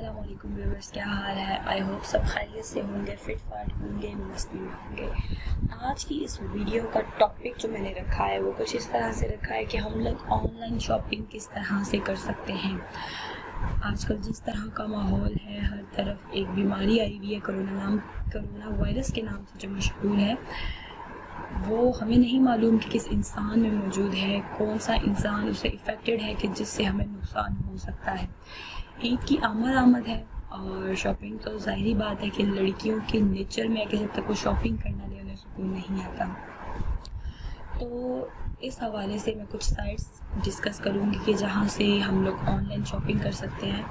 अस्सलाम वालेकुम व्यूअर्स, क्या हाल है। आई होप सब खैरियत से होंगे, फिट फाट होंगे, मस्ती में होंगे। आज की इस वीडियो का टॉपिक जो मैंने रखा है वो कुछ इस तरह से रखा है कि हम लोग ऑनलाइन शॉपिंग किस तरह से कर सकते हैं। आजकल जिस तरह का माहौल है, हर तरफ एक बीमारी आई हुई है कोरोना वायरस के नाम से जो मशहूर है, वो हमें नहीं मालूम कि किस इंसान में मौजूद है, कौन सा इंसान उससे इफ़ेक्टेड है कि जिससे हमें नुकसान हो सकता है। ईद की आमद है और शॉपिंग तो ज़ाहिरी बात है कि लड़कियों के नेचर में है कि जब तक वो शॉपिंग करना ले उन्हें सुकून नहीं आता। तो इस हवाले से मैं कुछ साइट्स डिस्कस करूँगी कि जहाँ से हम लोग ऑनलाइन शॉपिंग कर सकते हैं।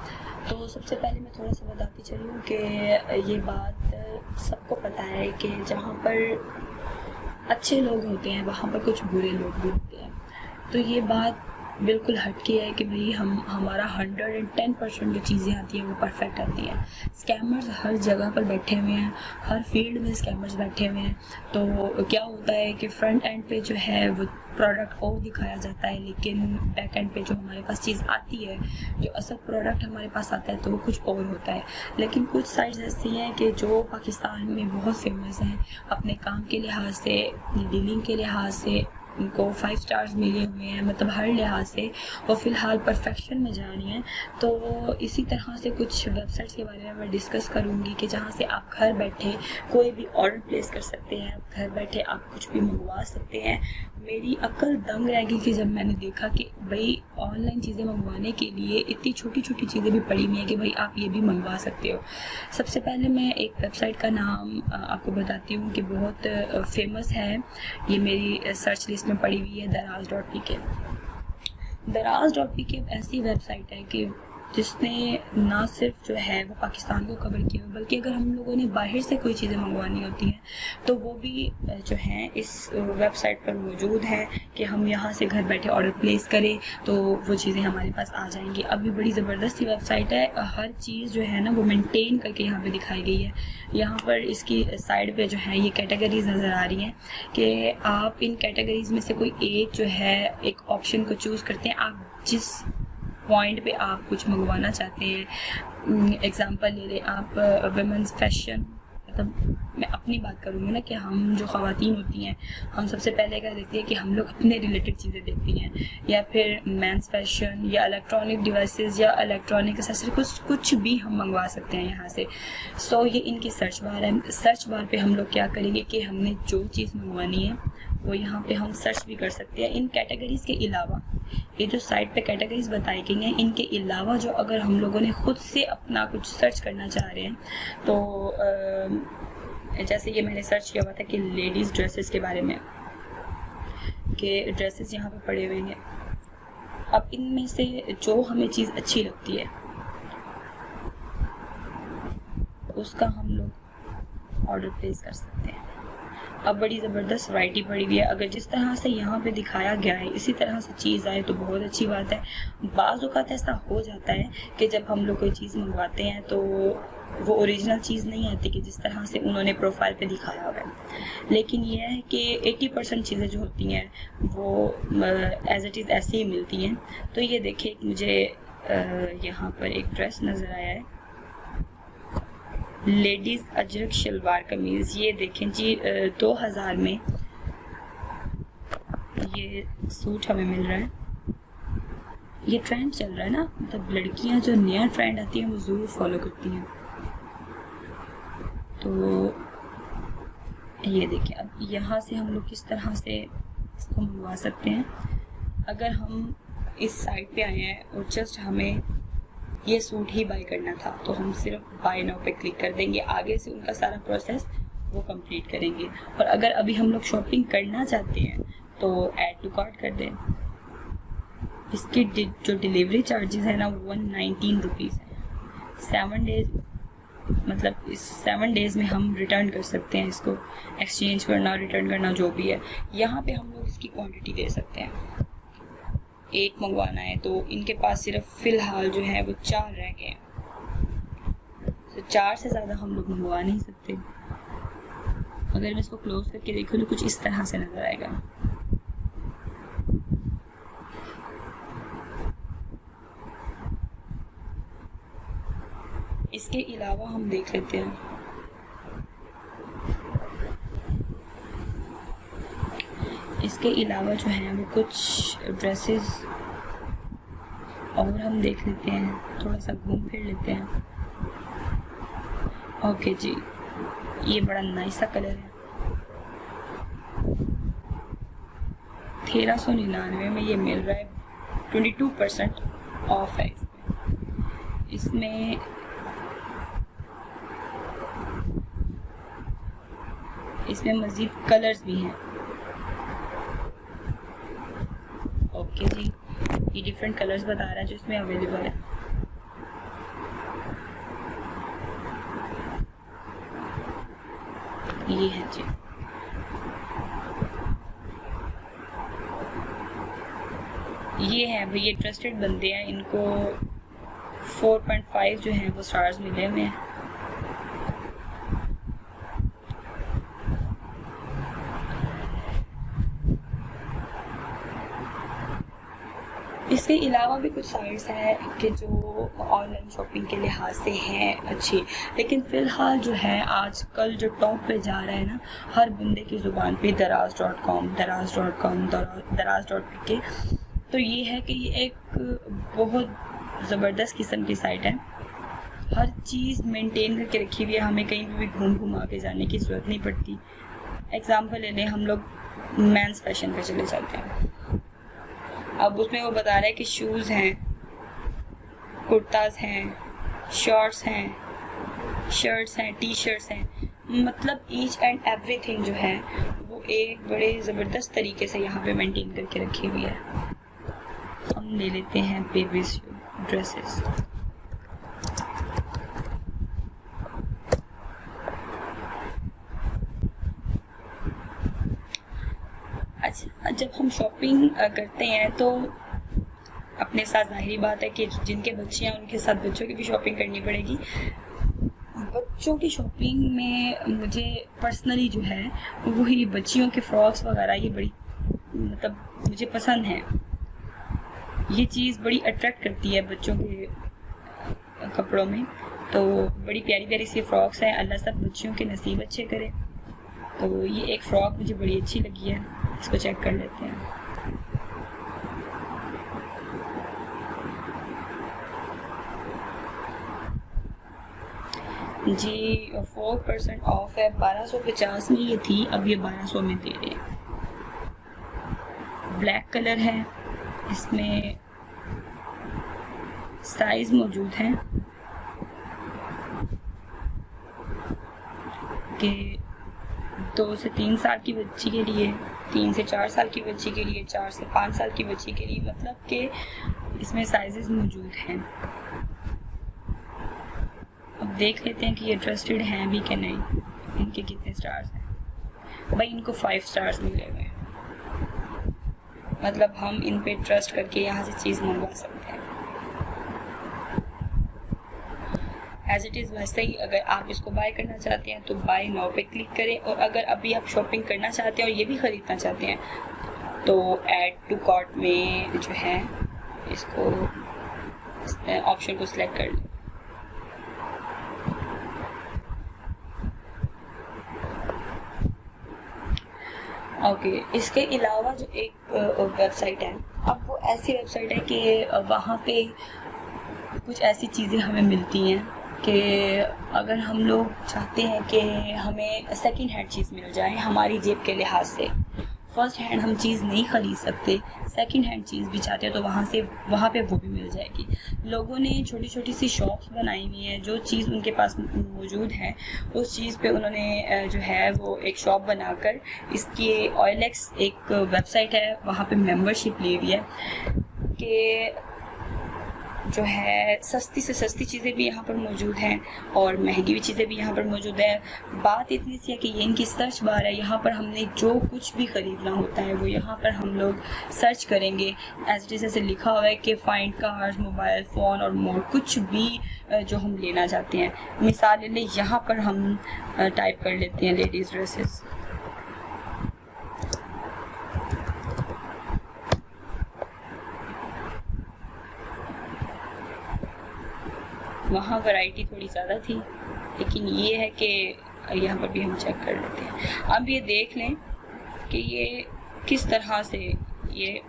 तो सबसे पहले मैं थोड़ा सा बताती चली हूँ कि ये बात सबको पता है कि जहाँ पर अच्छे लोग होते हैं वहाँ पर कुछ बुरे लोग भी होते हैं। तो ये बात बिल्कुल हटके है कि भाई हमारा 110% जो चीज़ें आती हैं वो परफेक्ट आती हैं। स्कैमर्स हर जगह पर बैठे हुए हैं, हर फील्ड में स्कैमर्स बैठे हुए हैं। तो क्या होता है कि फ्रंट एंड पे जो है वो प्रोडक्ट और दिखाया जाता है, लेकिन बैक एंड पे जो हमारे पास चीज़ आती है, जो असल प्रोडक्ट हमारे पास आता है, तो वो कुछ और होता है। लेकिन कुछ साइट्स ऐसी हैं कि जो पाकिस्तान में बहुत फेमस हैं अपने काम के लिहाज से, डीलिंग के लिहाज से, उनको 5 स्टार्स मिले हुए हैं, मतलब हर लिहाज से वो फ़िलहाल परफेक्शन में जा रही हैं। तो इसी तरह से कुछ वेबसाइट्स के बारे में मैं डिस्कस करूँगी कि जहाँ से आप घर बैठे कोई भी ऑर्डर प्लेस कर सकते हैं, घर बैठे आप कुछ भी मंगवा सकते हैं। मेरी अक्ल दंग रह गई कि जब मैंने देखा कि भाई ऑनलाइन चीज़ें मंगवाने के लिए इतनी छोटी छोटी चीज़ें भी पड़ी हुई हैं कि भाई आप ये भी मंगवा सकते हो। सबसे पहले मैं एक वेबसाइट का नाम आपको बताती हूँ कि बहुत फेमस है, ये मेरी सर्च लिस्ट में पड़ी हुई है, daraz.pk। daraz.pk ऐसी वेबसाइट है कि जिसने ना सिर्फ जो है वो पाकिस्तान को कवर किया, बल्कि अगर हम लोगों ने बाहर से कोई चीज़ें मंगवानी होती हैं तो वो भी जो है इस वेबसाइट पर मौजूद है कि हम यहाँ से घर बैठे ऑर्डर प्लेस करें तो वो चीज़ें हमारे पास आ जाएंगी। अभी बड़ी ज़बरदस्त सी वेबसाइट है, हर चीज़ जो है ना वो मेंटेन करके यहाँ पे दिखाई गई है। यहाँ पर इसकी साइड पे जो है ये कैटेगरीज नज़र आ रही हैं कि आप इन कैटेगरीज में से कोई एक जो है एक ऑप्शन को चूज़ करते हैं। आप जिस पॉइंट पे आप कुछ मंगवाना चाहते हैं, एग्जांपल ले लें आप वुमेंस फैशन, मतलब मैं अपनी बात करूँगी ना कि हम जो ख़वातीन होती हैं हम सबसे पहले क्या देखती हैं कि हम लोग अपने रिलेटेड चीज़ें देखती हैं, या फिर मेंस फैशन या इलेक्ट्रॉनिक डिवाइसेस या इलेक्ट्रॉनिक एक्सेसरी, कुछ भी हम मंगवा सकते हैं यहाँ से। सो ये इनकी सर्च बार है। सर्च बार पे हम लोग क्या करेंगे कि हमने जो चीज़ मंगवानी है वो यहाँ पे हम सर्च भी कर सकते हैं। इन कैटेगरीज़ के अलावा ये जो साइट पे कैटेगरीज बताई गई हैं, इनके अलावा जो अगर हम लोगों ने ख़ुद से अपना कुछ सर्च करना चाह रहे हैं तो जैसे ये मैंने सर्च किया हुआ था कि लेडीज़ ड्रेसेस के बारे में, कि ड्रेसेस यहाँ पे पड़े हुए हैं। अब इनमें से जो हमें चीज़ अच्छी लगती है उसका हम लोग ऑर्डर प्लेस कर सकते हैं। अब बड़ी ज़बरदस्त वैरायटी पड़ी हुई है। अगर जिस तरह से यहाँ पे दिखाया गया है इसी तरह से चीज़ आए तो बहुत अच्छी बात है। बाज़ औक़ात ऐसा हो जाता है कि जब हम लोग कोई चीज़ मंगवाते हैं तो वो ओरिजिनल चीज़ नहीं आती कि जिस तरह से उन्होंने प्रोफाइल पे दिखाया हुआ है, लेकिन यह है कि 80% चीज़ें जो होती हैं वो एज़ इट इज़ ऐसे ही मिलती हैं। तो ये देखिए मुझे यहाँ पर एक ड्रेस नज़र आया है, लेडीज़ अजरक शलवार कमीज़। ये देखें जी 2000 में ये सूट हमें मिल रहा है। ये ट्रेंड चल रहा है ना, मतलब लड़कियां जो नया ट्रेंड आती हैं वो ज़रूर फॉलो करती हैं। तो ये देखिए, अब यहाँ से हम लोग किस तरह से इसको मंगवा सकते हैं। अगर हम इस साइट पे आए हैं और जस्ट हमें ये सूट ही बाय करना था तो हम सिर्फ बाय नाउ पे क्लिक कर देंगे, आगे से उनका सारा प्रोसेस वो कंप्लीट करेंगे। और अगर अभी हम लोग शॉपिंग करना चाहते हैं तो ऐड टू कार्ट कर दें। इसकी जो डिलीवरी चार्जेस है ना 119 रुपीज़ है। 7 डेज, मतलब इस 7 डेज़ में हम रिटर्न कर सकते हैं, इसको एक्सचेंज करना, रिटर्न करना जो भी है। यहाँ पे हम लोग इसकी क्वांटिटी दे सकते हैं, एक मंगवाना है तो इनके पास सिर्फ फ़िलहाल जो है वो 4 रह गए हैं। तो 4 से ज़्यादा हम लोग मंगवा नहीं सकते। अगर मैं इसको क्लोज करके देखूँ तो कुछ इस तरह से नज़र आएगा। इसके अलावा हम देख लेते हैं इसके अलावा जो है वो कुछ ड्रेसेस और हम देख लेते हैं, थोड़ा सा घूम फिर लेते हैं। ओके जी, ये बड़ा नाइस सा कलर है, 1399 में ये मिल रहा है, 22% ऑफ है इसमें। इसमें मज़ीद कलर्स भी हैं। ओके जी, ये डिफरेंट कलर्स बता रहा है जो इसमें अवेलेबल है। ये है जी, ये है भाई, ये ट्रस्टेड बंदे हैं, इनको 4.5 जो हैं वो स्टार्स मिले हुए हैं। इसके अलावा भी कुछ साइट्स हैं कि जो ऑनलाइन शॉपिंग के लिहाज से हैं अच्छी, लेकिन फ़िलहाल जो है आजकल जो टॉप पे जा रहा है ना हर बंदे की ज़ुबान पे दराज.com, दराज.pk, तो ये है कि ये एक बहुत ज़बरदस्त किस्म की साइट है। हर चीज़ मेंटेन करके रखी हुई है, हमें कहीं भी घूम घुमा के जाने की ज़रूरत नहीं पड़ती। एग्ज़ाम्पल ले लें, हम लोग मेंस फैशन पे चले जाते हैं, अब उसमें वो बता रहा है कि शूज़ हैं, कुर्ताज़ हैं, शॉर्ट्स हैं, टी शर्ट्स हैं, मतलब ईच एंड एवरीथिंग जो है वो एक बड़े ज़बरदस्त तरीके से यहाँ पे मेंटेन करके रखी हुई है। हम ले लेते हैं बेबीज़ ड्रेसेस। अच्छा, जब हम शॉपिंग करते हैं तो अपने साथ जाहिर बात है कि जिनके बच्चे हैं उनके साथ बच्चों की भी शॉपिंग करनी पड़ेगी। बच्चों की शॉपिंग में मुझे पर्सनली जो है वही बच्चियों के फ्रॉक्स वगैरह ये बड़ी मतलब मुझे पसंद है। ये चीज़ बड़ी अट्रैक्ट करती है बच्चों के कपड़ों में, तो बड़ी प्यारी प्यारी सी फ्रॉक्स हैं। अल्लाह सब बच्चियों के नसीब अच्छे करे। तो ये एक फ़्रॉक मुझे बड़ी अच्छी लगी है, इसको चेक कर लेते हैं। जी 4% ऑफ है, 1250 में ये थी, अब ये 1200 में दे रहे हैं। ब्लैक कलर है, इसमें साइज़ मौजूद है कि 2 से 3 साल की बच्ची के लिए, 3 से 4 साल की बच्ची के लिए, 4 से 5 साल की बच्ची के लिए, मतलब कि इसमें साइजेस मौजूद हैं। अब देख लेते हैं कि ये ट्रस्टेड हैं भी कि नहीं, इनके कितने स्टार्स हैं। भाई इनको 5 स्टार्स मिले हुए हैं, मतलब हम इन पे ट्रस्ट करके यहाँ से चीज़ मंगवा सकते हैं। एज इट इज़ वैसे ही अगर आप इसको बाय करना चाहते हैं तो बाय नाउ पे क्लिक करें, और अगर अभी आप शॉपिंग करना चाहते हैं और ये भी ख़रीदना चाहते हैं तो ऐड टू कार्ट में जो है इसको ऑप्शन को सिलेक्ट कर लें। ओके, इसके अलावा जो एक वेबसाइट है, अब वो ऐसी वेबसाइट है कि वहाँ पे कुछ ऐसी चीज़ें हमें मिलती हैं कि अगर हम लोग चाहते हैं कि हमें सेकंड हैंड चीज़ मिल जाए हमारी जेब के लिहाज से, फ़र्स्ट हैंड हम चीज़ नहीं ख़रीद सकते, सेकंड हैंड चीज़ भी चाहते हैं तो वहाँ पे वो भी मिल जाएगी। लोगों ने छोटी छोटी सी शॉप्स बनाई हुई हैं, जो चीज़ उनके पास मौजूद है उस चीज़ पे उन्होंने जो है वो एक शॉप बनाकर, इसकी OLX एक वेबसाइट है, वहाँ पे मेंबरशिप ली हुई है कि जो है सस्ती से सस्ती चीज़ें भी यहाँ पर मौजूद हैं और महंगी भी चीज़ें भी यहाँ पर मौजूद हैं। बात इतनी सी है कि ये इनकी सर्च बार है, यहाँ पर हमने जो कुछ भी ख़रीदना होता है वो यहाँ पर हम लोग सर्च करेंगे। एज इट इज़ ऐसे लिखा हुआ है कि फाइंड कार्स, मोबाइल फ़ोन और मोर, कुछ भी जो हम लेना चाहते हैं। मिसाल ले लें, यहाँ पर हम टाइप कर लेते हैं लेडीज़ ड्रेसेस। वहाँ वैरायटी थोड़ी ज़्यादा थी, लेकिन ये है कि यहाँ पर भी हम चेक कर लेते हैं। अब ये देख लें कि ये किस तरह से ये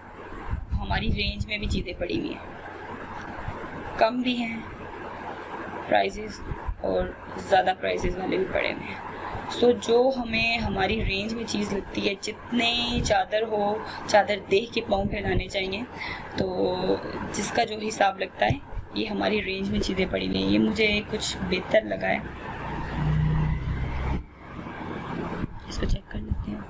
हमारी रेंज में भी चीज़ें पड़ी हुई हैं, कम भी हैं प्राइसेस और ज़्यादा प्राइसेस वाले भी पड़े हुए हैं। सो जो हमें हमारी रेंज में चीज़ लगती है, जितने चादर हो, चादर देख के पाँव फैलाने चाहिए, तो जिसका जो हिसाब लगता है, ये हमारी रेंज में चीज़ें पड़ी हुई हैं। ये मुझे कुछ बेहतर लगा है, इसको चेक कर लेते हैं।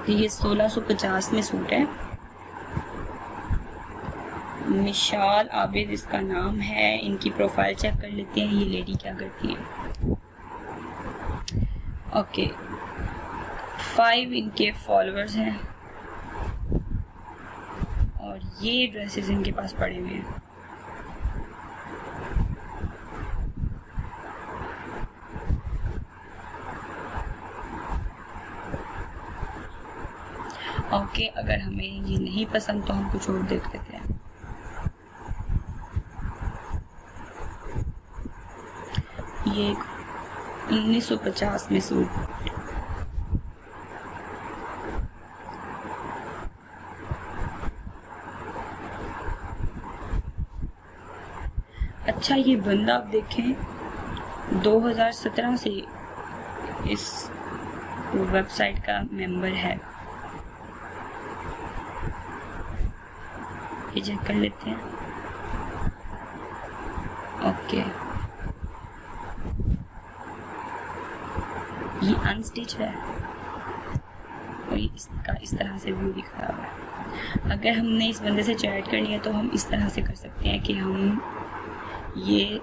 ये 1650 में सूट है, मिशाल आबिद इसका नाम है। इनकी प्रोफाइल चेक कर लेते हैं, ये लेडी क्या करती है। ओके, 5 इनके फॉलोअर्स हैं और ये ड्रेसेस इनके पास पड़े हुए हैं। ओके, अगर हमें ये नहीं पसंद तो हम कुछ और देख लेते हैं। ये 1950 में सूट, अच्छा ये बंदा आप देखें 2017 से इस वेबसाइट का मेंबर है, ये चेक कर लेते हैं। ओके, ये अनस्टिच है और इसका इस तरह से व्यू दिखा हुआ है। अगर हमने इस बंदे से चैट करनी है तो हम इस तरह से कर सकते हैं कि हम ये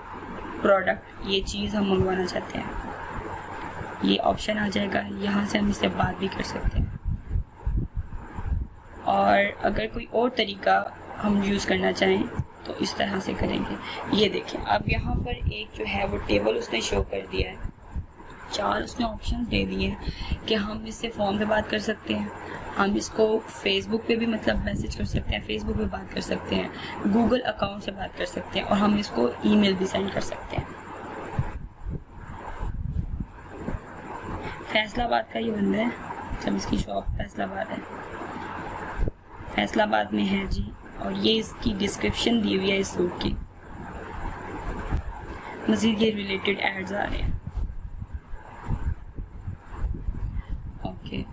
प्रोडक्ट, ये चीज़ हम मंगवाना चाहते हैं, ये ऑप्शन आ जाएगा, यहाँ से हम इससे बात भी कर सकते हैं। और अगर कोई और तरीका हम यूज़ करना चाहें तो इस तरह से करेंगे। ये देखें, अब यहाँ पर एक जो है वो टेबल उसने शो कर दिया है, 4 उसने ऑप्शन दे दिए हैं कि हम इससे फ़ोन पे बात कर सकते हैं, हम इसको फेसबुक पे भी मतलब मैसेज कर सकते हैं, फेसबुक पे बात कर सकते हैं, गूगल अकाउंट से बात कर सकते हैं और हम इसको ईमेल भी सेंड कर सकते हैं। फैसलाबाद का ये बंदा है, मतलब इसकी शॉप फैसलाबाद है, फैसलाबाद में है जी। और ये इसकी डिस्क्रिप्शन दी हुई है इस सूट की, मज़ीद ये रिलेटेड एड्स आ रहे हैं। ओके,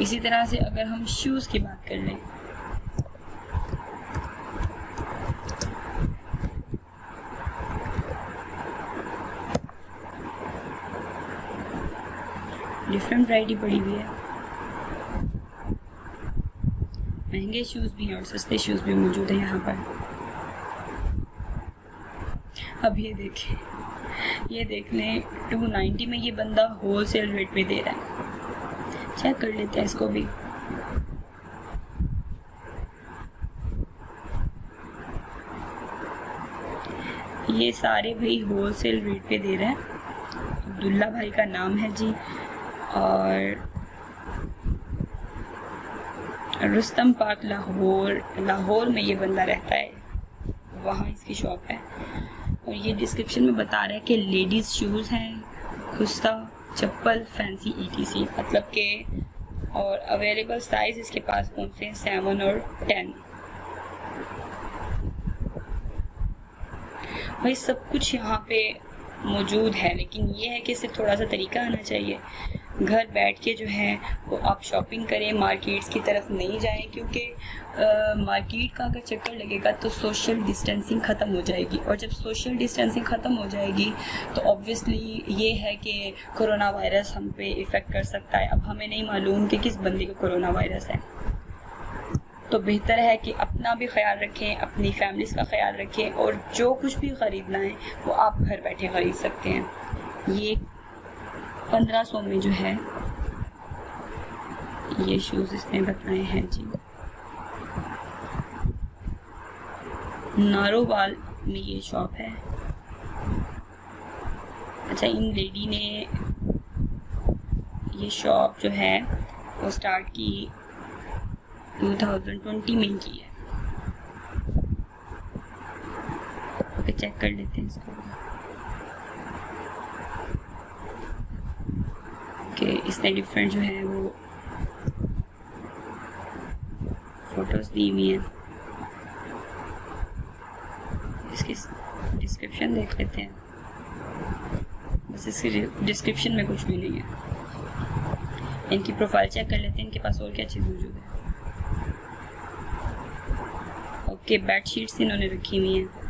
इसी तरह से अगर हम शूज़ की बात कर लें, डिफरेंट वैरायटी पड़ी हुई है, महंगे शूज़ भी हैं और सस्ते शूज़ भी मौजूद हैं यहाँ पर। अब ये देखें, ये देख लें 290 में ये बंदा होलसेल रेट पे दे रहा है। चेक कर लेते हैं इसको भी। ये सारे भाई होलसेल रेट पे दे रहे हैं। अब्दुल्ला भाई का नाम है जी, और रुस्तम पार्क लाहौर में ये बंदा रहता है, वहाँ इसकी शॉप है। और ये डिस्क्रिप्शन में बता रहा है कि लेडीज़ शूज़ हैं, खुस्ता, चप्पल, फैंसी ETC, मतलब के, और अवेलेबल साइज़ इसके पास कौन से हैं, 7 और 10। भाई सब कुछ यहाँ पे मौजूद है, लेकिन ये है कि सिर्फ थोड़ा सा तरीका आना चाहिए। घर बैठ के जो है वो आप शॉपिंग करें, मार्केट्स की तरफ नहीं जाएं, क्योंकि मार्केट का अगर चक्कर लगेगा तो सोशल डिस्टेंसिंग ख़त्म हो जाएगी, और जब सोशल डिस्टेंसिंग ख़त्म हो जाएगी तो ऑब्वियसली ये है कि कोरोना वायरस हम पे इफ़ेक्ट कर सकता है। अब हमें नहीं मालूम कि किस बंदे को कोरोना वायरस है, तो बेहतर है कि अपना भी ख्याल रखें, अपनी फैमिलीज़ का ख्याल रखें, और जो कुछ भी ख़रीदना है वो आप घर बैठे ख़रीद सकते हैं। ये 1500 में जो है ये शूज़ इसने बताए हैं जी। नारोवाल में ये शॉप है। अच्छा, इन लेडी ने ये शॉप जो है वो स्टार्ट की 2020 में की है। ओके, चेक कर लेते हैं इसको। ओके, इसने डिफरेंट जो है वो फोटोज दी हुई हैं। इसकी डिस्क्रिप्शन देख लेते हैं। बस इसकी डिस्क्रिप्शन में कुछ भी नहीं है। इनकी प्रोफाइल चेक कर लेते हैं, इनके पास और क्या चीज़ मौजूद है। ओके, बेड शीट्स इन्होंने रखी हुई हैं।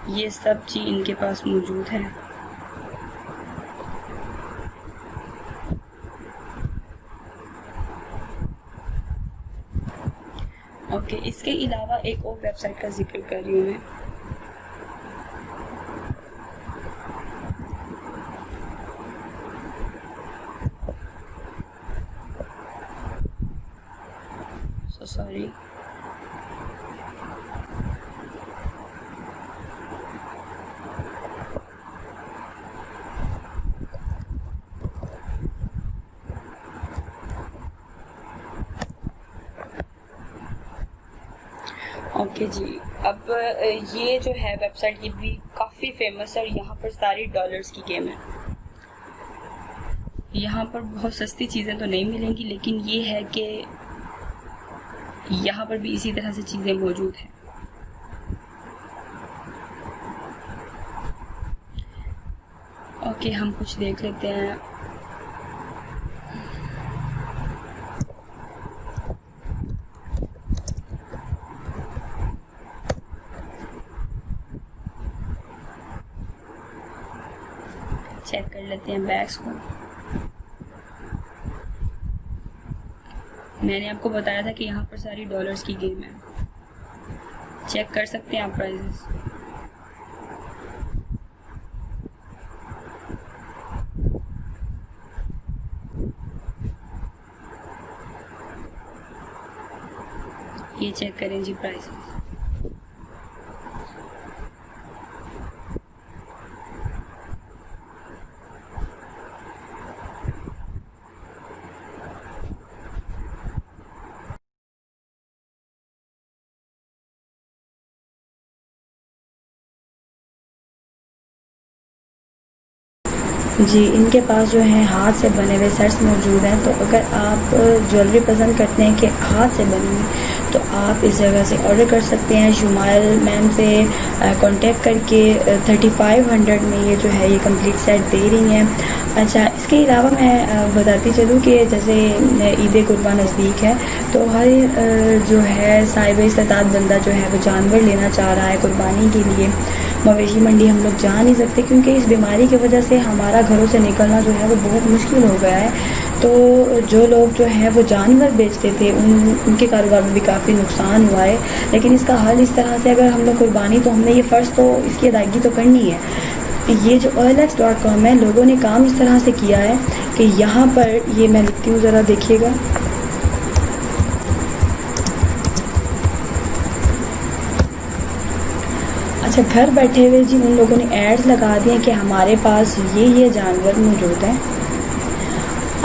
ये सब चीज़ इनके पास मौजूद है। ओके, इसके अलावा एक और वेबसाइट का जिक्र कर रही हूँ मैं। सॉरी, ओके जी। अब ये जो है वेबसाइट, ये भी काफ़ी फेमस है और यहाँ पर सारी डॉलर्स की गेम है। यहाँ पर बहुत सस्ती चीज़ें तो नहीं मिलेंगी, लेकिन ये है कि यहाँ पर भी इसी तरह से चीज़ें मौजूद हैं। ओके, हम कुछ देख लेते हैं। चेक कर लेते हैं बैग्स को। मैंने आपको बताया था कि यहाँ पर सारी डॉलर्स की गेम है। चेक कर सकते हैं आप प्राइजेस। ये चेक करें जी प्राइसेस। जी, इनके पास जो है हाथ से बने हुए सेट्स मौजूद हैं। तो अगर आप ज्वेलरी पसंद करते हैं कि हाथ से बनी हुई, तो आप इस जगह से ऑर्डर कर सकते हैं। शुमाइल मैम से कांटेक्ट करके 3500 में ये जो है ये कंप्लीट सेट दे रही हैं। अच्छा, इसके अलावा मैं बताती चलूँ कि जैसे ईद कुर्बान नज़दीक है, तो हर जो है साहिब इस्तात बंदा जो है वो जानवर लेना चाह रहा है कुर्बानी के लिए। मवेशी मंडी हम लोग जा नहीं सकते क्योंकि इस बीमारी की वजह से हमारा घरों से निकलना जो है वो बहुत मुश्किल हो गया है। तो जो लोग जो है वो जानवर बेचते थे उनके कारोबार में भी काफ़ी नुकसान हुआ है। लेकिन इसका हल इस तरह से, अगर हम लोग कुर्बानी, तो हमने ये फ़र्ज़ तो इसकी अदायगी तो करनी है। ये जो OLX.com है, लोगों ने काम इस तरह से किया है कि यहाँ पर ये मैं लिखती हूँ, ज़रा देखिएगा। अच्छा, घर बैठे हुए जी उन लोगों ने एड्स लगा दिए कि हमारे पास ये जानवर मौजूद हैं।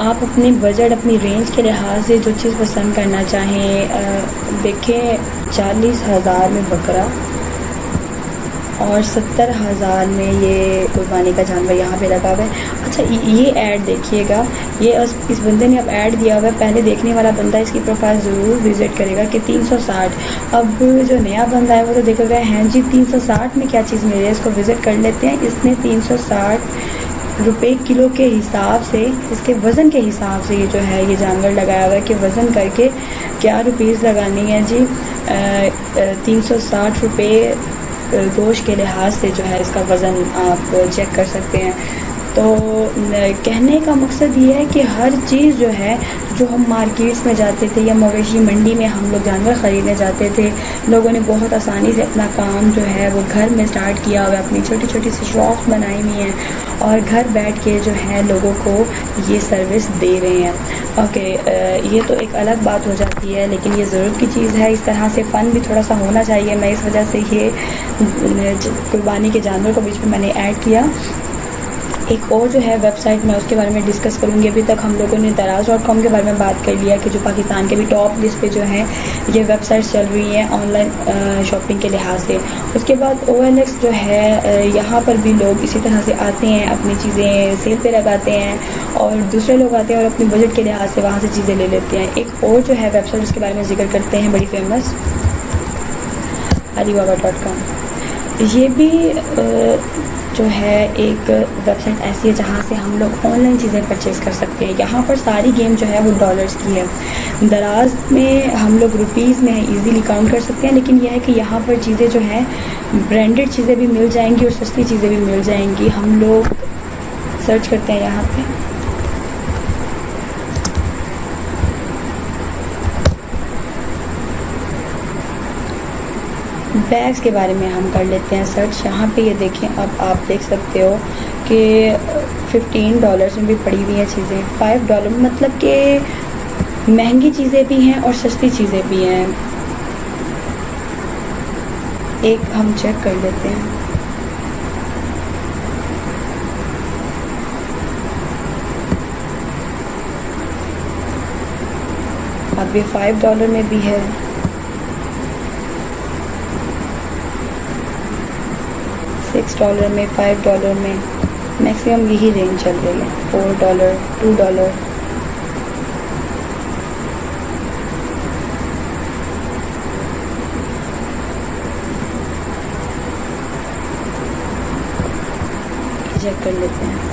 आप अपने बजट, अपनी रेंज के लिहाज से जो चीज़ पसंद करना चाहें, देखें 40,000 में बकरा और 70,000 में ये कुर्बानी का जानवर यहाँ पे लगा हुआ है। अच्छा, ये ऐड देखिएगा, ये इस बंदे ने अब ऐड दिया हुआ है। पहले देखने वाला बंदा इसकी प्रोफाइल ज़रूर विज़िट करेगा कि 360। अब जो नया बंदा है वो तो देखेगा हैं जी 360 में क्या चीज़ मिली है, इसको विज़िट कर लेते हैं। इसने 360 रुपये किलो के हिसाब से, इसके वज़न के हिसाब से ये जो है ये जानवर लगाया हुआ है कि वज़न करके क्या रुपीज़ लगानी है जी। 360 रुपये गोश्त के लिहाज से जो है इसका वज़न आप चेक कर सकते हैं। तो कहने का मकसद ये है कि हर चीज़ जो है, जो हम मार्केट्स में जाते थे या मवेशी मंडी में हम लोग जानवर ख़रीदने जाते थे, लोगों ने बहुत आसानी से अपना काम जो है वो घर में स्टार्ट किया हुआ है, अपनी छोटी छोटी सी शॉप्स बनाई हुई हैं और घर बैठ के जो है लोगों को ये सर्विस दे रहे हैं। ओके, ये तो एक अलग बात हो जाती है, लेकिन ये ज़रूरत की चीज़ है। इस तरह से फ़न भी थोड़ा सा होना चाहिए। मैं इस वजह से ये कुर्बानी के जानवर को बीच में मैंने ऐड किया। एक और जो है वेबसाइट, मैं उसके बारे में डिस्कस करूँगी। अभी तक हम लोगों ने दराज.com के बारे में बात कर लिया कि जो पाकिस्तान के भी टॉप लिस्ट पे जो है ये वेबसाइट्स चल रही हैं ऑनलाइन शॉपिंग के लिहाज से। उसके बाद OLX जो है, यहाँ पर भी लोग इसी तरह से आते हैं, अपनी चीज़ें सेल पे लगाते हैं और दूसरे लोग आते हैं और अपने बजट के लिहाज से वहाँ से चीज़ें ले लेते हैं। एक और जो है वेबसाइट उसके बारे में जिक्र करते हैं, बड़ी फेमस, alibaba.com। ये भी जो है एक वेबसाइट ऐसी है जहाँ से हम लोग ऑनलाइन चीज़ें परचेज़ कर सकते हैं। यहाँ पर सारी गेम जो है वो डॉलर्स की है। दराज में हम लोग रुपीज़ में इजीली काउंट कर सकते हैं, लेकिन यह है कि यहाँ पर चीज़ें जो है ब्रांडेड चीज़ें भी मिल जाएंगी और सस्ती चीज़ें भी मिल जाएंगी। हम लोग सर्च करते हैं यहाँ पे, बैग्स के बारे में हम कर लेते हैं सर्च। यहाँ पे ये देखें, अब आप देख सकते हो कि $15 में भी पड़ी हुई हैं चीज़ें। $5 मतलब कि महंगी चीज़ें भी हैं और सस्ती चीज़ें भी हैं। एक हम चेक कर लेते हैं। अब ये $5 में भी है, $6 में, $5 में, मैक्सिमम यही रेंज चल रही है। $4, $2। चेक कर लेते हैं।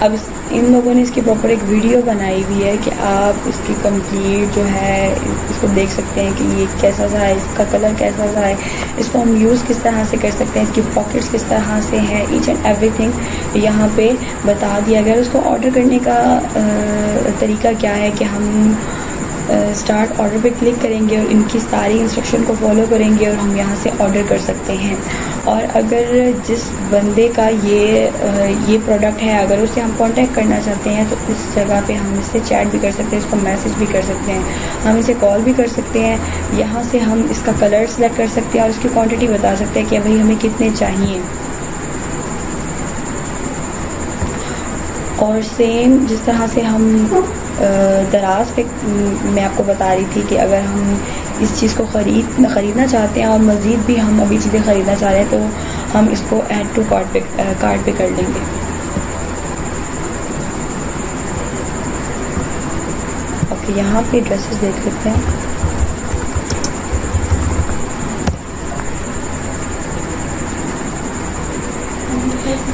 अब इन लोगों ने इसकी प्रॉपर एक वीडियो बनाई हुई है कि आप इसकी कंप्लीट जो है इसको देख सकते हैं कि ये कैसा सा है, इसका कलर कैसा सा है, इसको हम यूज़ किस तरह से कर सकते हैं, इसकी पॉकेट्स किस तरह से हैं, ईच एंड एवरीथिंग यहाँ पे बता दिया गया। उसको ऑर्डर करने का तरीका क्या है कि हम स्टार्ट ऑर्डर पे क्लिक करेंगे और इनकी सारी इंस्ट्रक्शन को फॉलो करेंगे और हम यहाँ से ऑर्डर कर सकते हैं। और अगर जिस बंदे का ये प्रोडक्ट है, अगर उसे हम कांटेक्ट करना चाहते हैं तो उस जगह पे हम इससे चैट भी कर सकते हैं, इसको मैसेज भी कर सकते हैं, हम इसे कॉल भी कर सकते हैं। यहाँ से हम इसका कलर सेलेक्ट कर सकते हैं और उसकी क्वांटिटी बता सकते हैं कि भाई हमें कितने चाहिए। और सेम जिस तरह से हम दराज पे मैं आपको बता रही थी कि अगर हम इस चीज़ को ख़रीदना चाहते हैं और मज़ीद भी हम अभी चीज़ें ख़रीदना चाह रहे हैं तो हम इसको ऐड टू कार्ट पे कर लेंगे। ओके, यहाँ पे ड्रेसेस देख लेते हैं।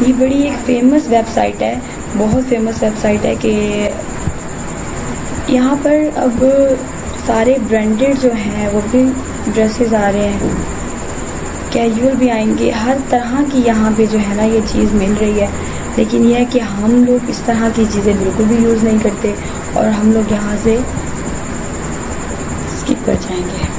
ये बड़ी एक फेमस वेबसाइट है, बहुत फेमस वेबसाइट है कि यहाँ पर अब सारे ब्रांडेड जो हैं वो भी ड्रेसेस आ रहे हैं, कैजुअल भी आएंगे, हर तरह की यहाँ पे जो है ना ये चीज़ मिल रही है। लेकिन यह है कि हम लोग इस तरह की चीज़ें बिल्कुल भी यूज़ नहीं करते और हम लोग यहाँ से स्किप कर जाएंगे।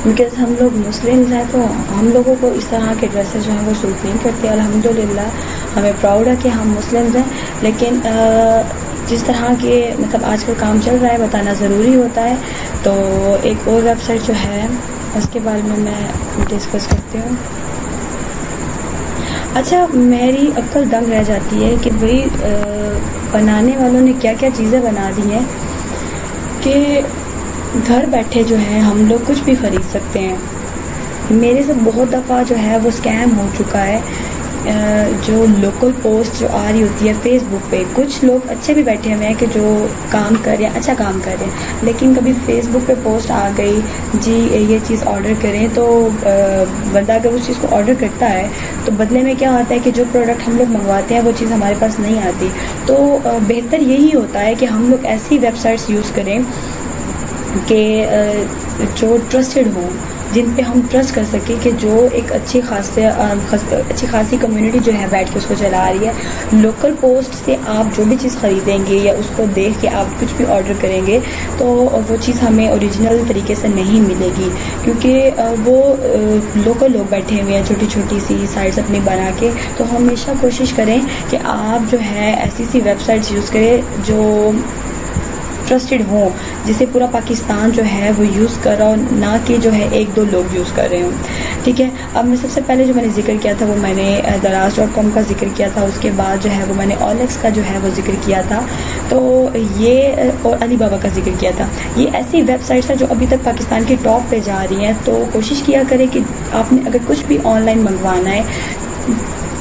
बिकॉज़ हम लोग मुस्लिम्स हैं तो हम लोगों को इस तरह के ड्रेसेस जो हैं वो सूट नहीं करते। अल्हम्दुलिल्लाह हमें प्राउड है कि हम मुस्लिम्स हैं, लेकिन जिस तरह के मतलब आजकल काम चल रहा है बताना ज़रूरी होता है। तो एक और वेबसाइट जो है उसके बारे में मैं डिस्कस करती हूँ। अच्छा, मेरी अक्ल दंग रह जाती है कि भाई बनाने वालों ने क्या क्या चीज़ें बना दी हैं कि घर बैठे जो है हम लोग कुछ भी ख़रीद सकते हैं। मेरे से बहुत दफ़ा जो है वो स्कैम हो चुका है जो लोकल पोस्ट जो आ रही होती है फेसबुक पे, कुछ लोग अच्छे भी बैठे हुए हैं कि जो काम कर रहे हैं, अच्छा काम कर रहे हैं, लेकिन कभी फेसबुक पे पोस्ट आ गई जी ये चीज़ ऑर्डर करें, तो बंदा अगर उस चीज़ को ऑर्डर करता है तो बदले में क्या होता है कि जो प्रोडक्ट हम लोग मंगवाते हैं वो चीज़ हमारे पास नहीं आती। तो बेहतर यही होता है कि हम लोग ऐसी वेबसाइट्स यूज़ करें कि जो ट्रस्टेड हों, जिन पे हम ट्रस्ट कर सकें कि जो एक अच्छी खासी कम्युनिटी जो है बैठ के उसको चला रही है। लोकल पोस्ट से आप जो भी चीज़ ख़रीदेंगे या उसको देख के आप कुछ भी ऑर्डर करेंगे तो वो चीज़ हमें ओरिजिनल तरीके से नहीं मिलेगी, क्योंकि वो लोकल लोग बैठे हुए हैं छोटी छोटी सी साइट्स अपनी बना के। तो हमेशा कोशिश करें कि आप जो है ऐसी सी वेबसाइट्स यूज़ करें जो ट्रस्टेड हों, जिसे पूरा पाकिस्तान जो है वो यूज़ कर रहा हो, ना कि जो है एक दो लोग यूज़ कर रहे हों। ठीक है, अब मैं सबसे पहले जो मैंने जिक्र किया था वो मैंने दराज.com का जिक्र किया था, उसके बाद जो है वो मैंने OLX का जो है वो जिक्र किया था, तो ये और अलीबाबा का जिक्र किया था। ये ऐसी वेबसाइट्स हैं जो अभी तक पाकिस्तान की टॉप पे जा रही हैं। तो कोशिश किया करें कि आपने अगर कुछ भी ऑनलाइन मंगवाना है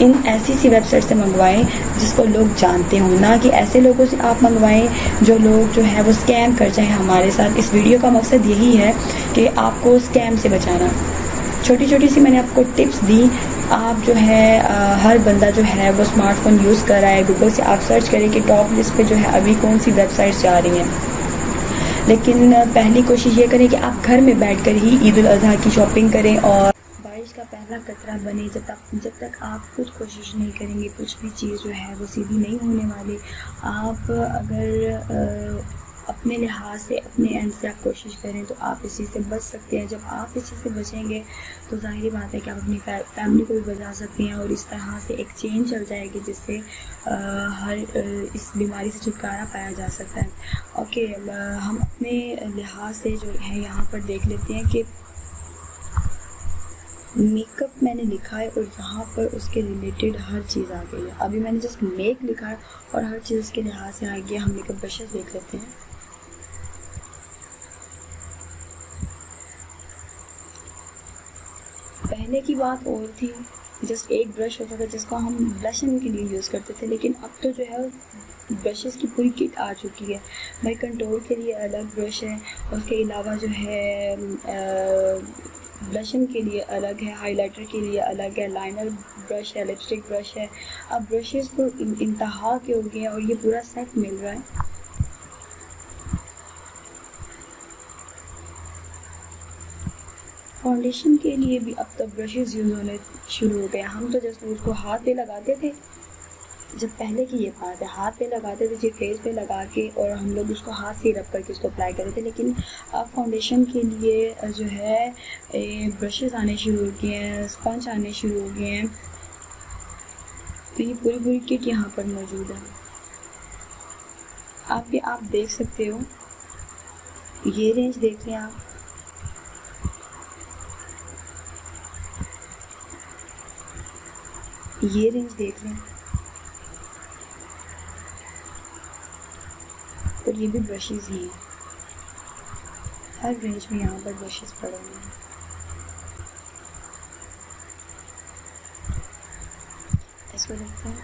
इन ऐसी सी वेबसाइट से मंगवाएं जिसको लोग जानते हों, ना कि ऐसे लोगों से आप मंगवाएं जो लोग जो है वो स्कैम कर जाएं हमारे साथ। इस वीडियो का मकसद यही है कि आपको स्कैम से बचाना। छोटी छोटी सी मैंने आपको टिप्स दी। आप जो है हर बंदा जो है वो स्मार्टफोन यूज़ कर रहा है, गूगल से आप सर्च करें कि टॉप लिस्ट पे जो है अभी कौन सी वेबसाइट्स जा रही हैं। लेकिन पहली कोशिश ये करें कि आप घर में बैठकर ही ईद उल अज़हा की शॉपिंग करें और बारिश का पहला कतरा बने। जब तक आप खुद कोशिश नहीं करेंगे कुछ भी चीज़ जो है वो सीधी नहीं होने वाली। आप अगर अपने लिहाज से अपने एंड से आप कोशिश करें तो आप इस चीज़ से बच सकते हैं। जब आप इस चीज़ से बचेंगे तो ज़ाहिर बात है कि आप अपनी फैमिली को भी बचा सकते हैं और इस तरह से एक चेन चल जाएगी जिससे इस बीमारी से छुटकारा पाया जा सकता है। ओके, हम अपने लिहाज से जो है यहाँ पर देख लेते हैं कि मेकअप मैंने लिखा है और यहाँ पर उसके रिलेटेड हर चीज़ आ गई है। अभी मैंने जस्ट मेक लिखा है और हर चीज़ उसके लिहाज से आ गई है। हम मेकअप ब्रशेस देख लेते हैं। पहले की बात और थी, जस्ट एक ब्रश होता था जिसको हम ब्लशिंग के लिए यूज़ करते थे, लेकिन अब तो जो है ब्रशेस की पूरी किट आ चुकी है भाई। कंट्रोल के लिए अलग ब्रश है, उसके अलावा जो है ब्लशिंग के लिए अलग है, हाइलाइटर के लिए अलग है, लाइनर ब्रश है, लिपस्टिक ब्रश है। अब ब्रशेस तो इंतहा के हो गए हैं और ये पूरा सेट मिल रहा है। फाउंडेशन के लिए भी अब तक ब्रशेस यूज़ होने शुरू हो गए। हम तो जस्ट उसको हाथ पे लगाते थे, जब पहले की ये बात है, हाथ पे लगाते थे जी, फेस पे लगा के और हम लोग उसको हाथ से रब करके उसको अप्लाई करते थे। लेकिन अब फाउंडेशन के लिए जो है ब्रशेस आने शुरू हो गए हैं, स्पंज आने शुरू हो गए हैं। तो ये पूरी पूरी किट यहाँ पर मौजूद है। आप देख सकते हो, ये रेंज देख लें आप। ये रेंज देख लें और ये भी ब्रशेस ही हैं। हर रेंज में यहाँ पर ब्रशेस पड़े हुए हैं। इसको देखते हैं,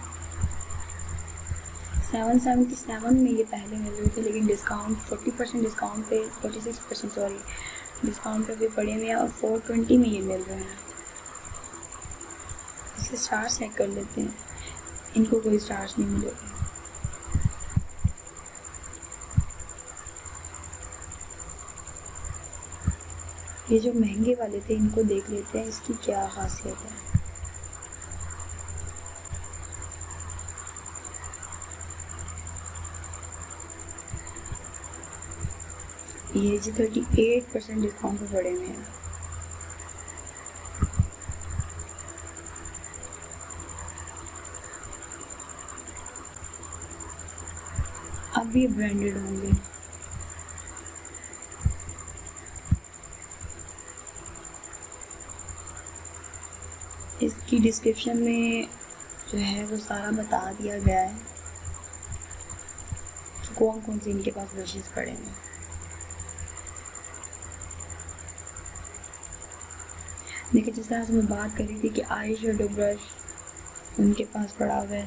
777 में ये पहले मिल रही थी, लेकिन डिस्काउंट 40% डिस्काउंट पे 46% सॉरी डिस्काउंट पे भी पड़े हुए हैं और 420 में ये मिल रहे हैं। इसके स्टार्स चेक कर लेते हैं, इनको कोई स्टार्स नहीं मिलेगा। ये जो महंगे वाले थे इनको देख लेते हैं, इसकी क्या खासियत है। ये जी 38% डिस्काउंट पे पड़े हुए हैं। अब ये ब्रांडेड होंगे। इसकी डिस्क्रिप्शन में जो है वो सारा बता दिया गया है कि कौन कौन से इनके पास ब्रशेस पड़े हैं। देखिए, जिस तरह से मैं बात कर रही थी कि आई शेडो ब्रश उनके पास पड़ा हुआ है,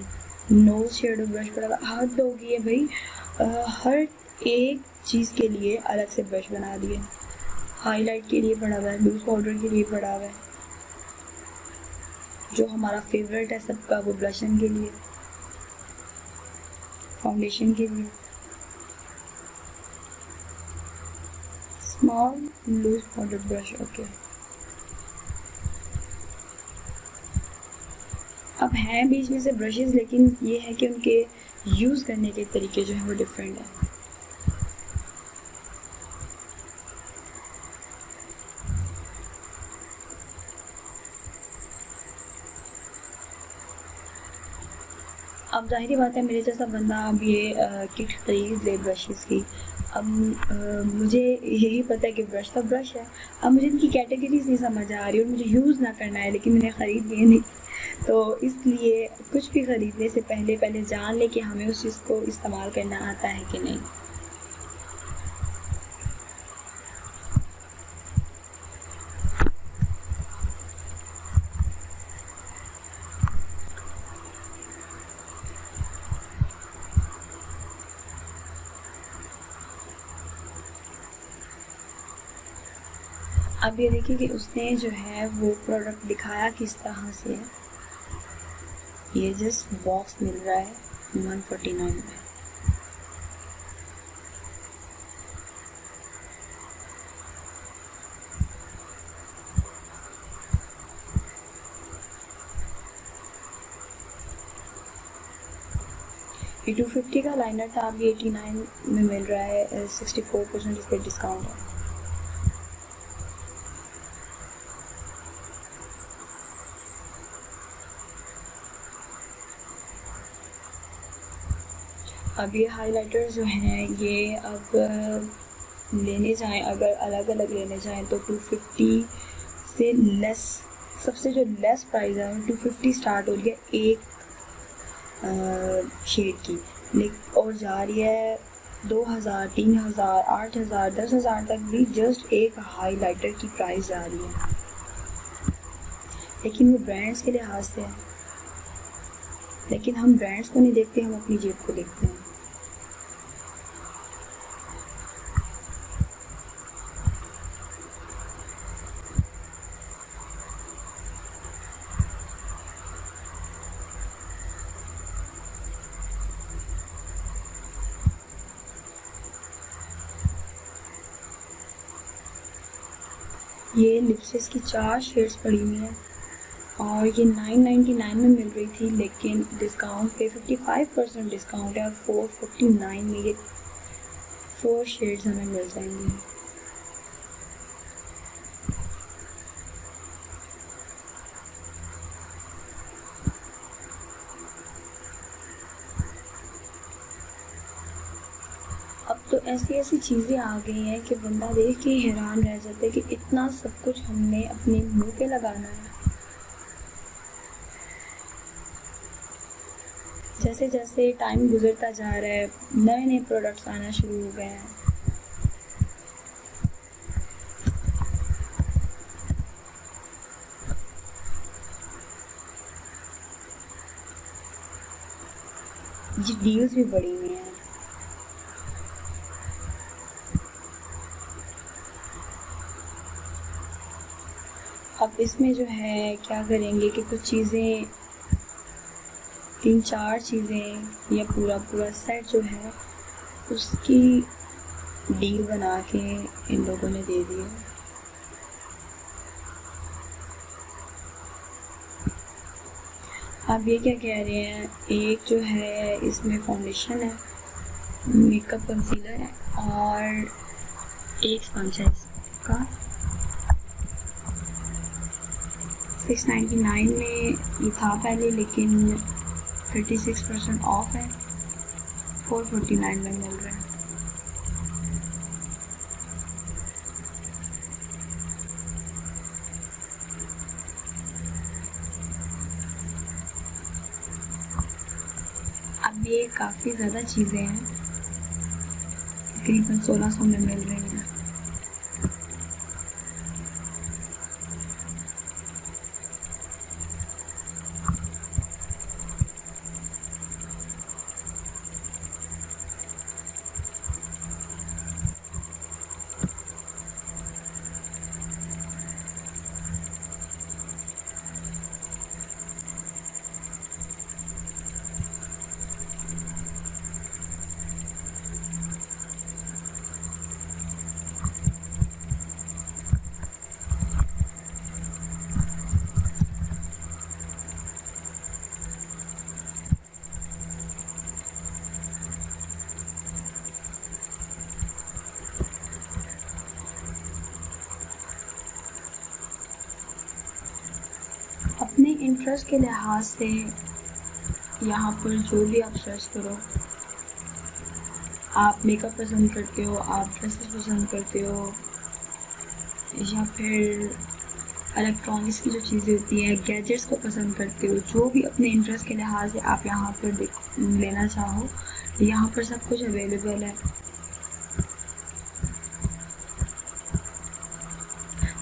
नोज शेडो ब्रश पड़ा हुआ है। हद हो गई है भाई, हर एक चीज़ के लिए अलग से ब्रश बना दिए। हाईलाइट के लिए पड़ा हुआ है, लूज पाउडर के लिए पड़ा हुआ है, जो हमारा फेवरेट है सबका वो ब्लशन के लिए, फाउंडेशन के लिए। Small loose powder brush, okay. अब हैं बीच में से ब्रशेस, लेकिन ये है कि उनके यूज़ करने के तरीके जो हैं वो डिफरेंट है। अब जाहिर बात है मेरे जैसा बंदा अब ये किट खरीद ले ब्रशेस की। अब मुझे यही पता है कि ब्रश तो ब्रश है। अब मुझे इनकी कैटेगरीज नहीं समझ आ रही और मुझे यूज़ ना करना है, लेकिन मैंने ख़रीद लिए नहीं। तो इसलिए कुछ भी ख़रीदने से पहले जान ले कि हमें उस चीज़ को इस्तेमाल करना आता है कि नहीं। अब ये देखिए कि उसने जो है वो प्रोडक्ट दिखाया किस तरह से है। ये जस्ट बॉक्स मिल रहा है 149 में। ये 250 का लाइनर था, अब ये 89 में मिल रहा है। 64% इस पर डिस्काउंट है। अब ये हाइलाइटर जो हैं ये अब लेने जाएं, अगर अलग अलग लेने जाएं तो 250 से लेस, सबसे जो लेस प्राइस है 250 स्टार्ट हो रही है एक शेड की, लेकिन और जा रही है 2000, 3000, 8000, 10,000 तक भी जस्ट एक हाइलाइटर की प्राइस जा रही है। लेकिन वो ब्रांड्स के लिहाज से है, लेकिन हम ब्रांड्स को नहीं देखते, हम अपनी जेब को देखते हैं। ये लिपस्टिक्स की 4 शेड्स पड़ी हुई हैं और ये 999 में मिल रही थी, लेकिन डिस्काउंट पे 55% डिस्काउंट है और 449 में ये 4 शेड्स हमें मिल जाएंगी। अब तो ऐसी ऐसी चीज़ें आ गई हैं कि बंदा देख के हैरान रह जाता है कि इतना सब कुछ हमने अपने मुंह पे लगाना है। जैसे जैसे टाइम गुजरता जा रहा है नए नए प्रोडक्ट्स आना शुरू हो गए हैं। जी डील्स भी बढ़ी हुई हैं। अब इसमें जो है क्या करेंगे कि कुछ चीज़ें, 3-4 चीज़ें या पूरा सेट जो है उसकी डील बना के इन लोगों ने दे दिया। अब ये क्या कह रहे हैं, एक जो है इसमें फाउंडेशन है, मेकअप कंसीलर है और एक स्पंज है इसका। 699 में ये था पहले, लेकिन 36% ऑफ है, 449 में मिल रहा है। अब ये काफ़ी ज़्यादा चीज़ें हैं, तकरीबन 1600 में मिल रही हैं। इंटरेस्ट के लिहाज से यहाँ पर जो भी आप सर्च करो, आप मेकअप पसंद करते हो, आप ड्रेसेस पसंद करते हो, या फिर इलेक्ट्रॉनिक्स की जो चीज़ें होती हैं, गैजेट्स को पसंद करते हो, जो भी अपने इंटरेस्ट के लिहाज से आप यहाँ पर लेना चाहो, यहाँ पर सब कुछ अवेलेबल है।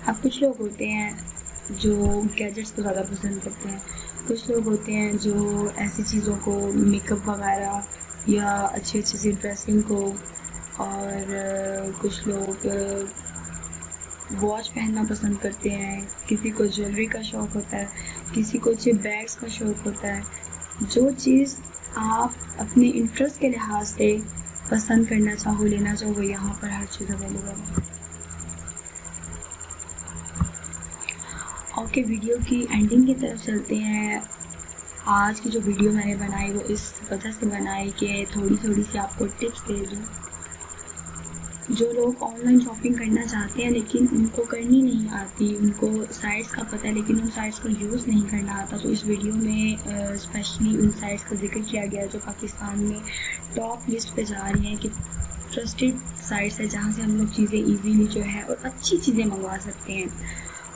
अब कुछ लोग होते हैं जो गैजेट्स को ज़्यादा पसंद करते हैं, कुछ लोग होते हैं जो ऐसी चीज़ों को, मेकअप वगैरह या अच्छी अच्छी सी ड्रेसिंग को, और कुछ लोग वॉच पहनना पसंद करते हैं, किसी को ज्वेलरी का शौक़ होता है, किसी को अच्छे बैग्स का शौक़ होता है। जो चीज़ आप अपने इंटरेस्ट के लिहाज से पसंद करना चाहो, लेना चाहो, वो यहाँ पर हर चीज़ अवेलेबल है। ओके, वीडियो की एंडिंग की तरफ चलते हैं। आज की जो वीडियो मैंने बनाई वो इस वजह से बनाई कि थोड़ी सी आपको टिप्स दे दूँ। जो लोग ऑनलाइन शॉपिंग करना चाहते हैं लेकिन उनको करनी नहीं आती, उनको साइट्स का पता है लेकिन उन साइट्स को यूज़ नहीं करना आता, तो इस वीडियो में स्पेशली उन साइट्स का जिक्र किया गया जो पाकिस्तान में टॉप लिस्ट पे जा रही हैं कि ट्रस्टेड साइट्स है जहाँ से हम लोग चीज़ें इजीली जो है और अच्छी चीज़ें मंगवा सकते हैं।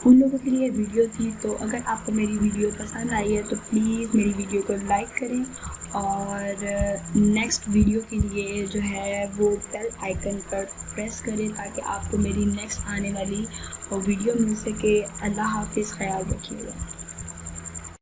उन लोगों के लिए वीडियो थी। तो अगर आपको मेरी वीडियो पसंद आई है तो प्लीज़ मेरी वीडियो को लाइक करें और नेक्स्ट वीडियो के लिए जो है वो बेल आइकन पर प्रेस करें ताकि आपको मेरी नेक्स्ट आने वाली वीडियो मिल सके। अल्लाह हाफिज़, ख्याल रखिएगा।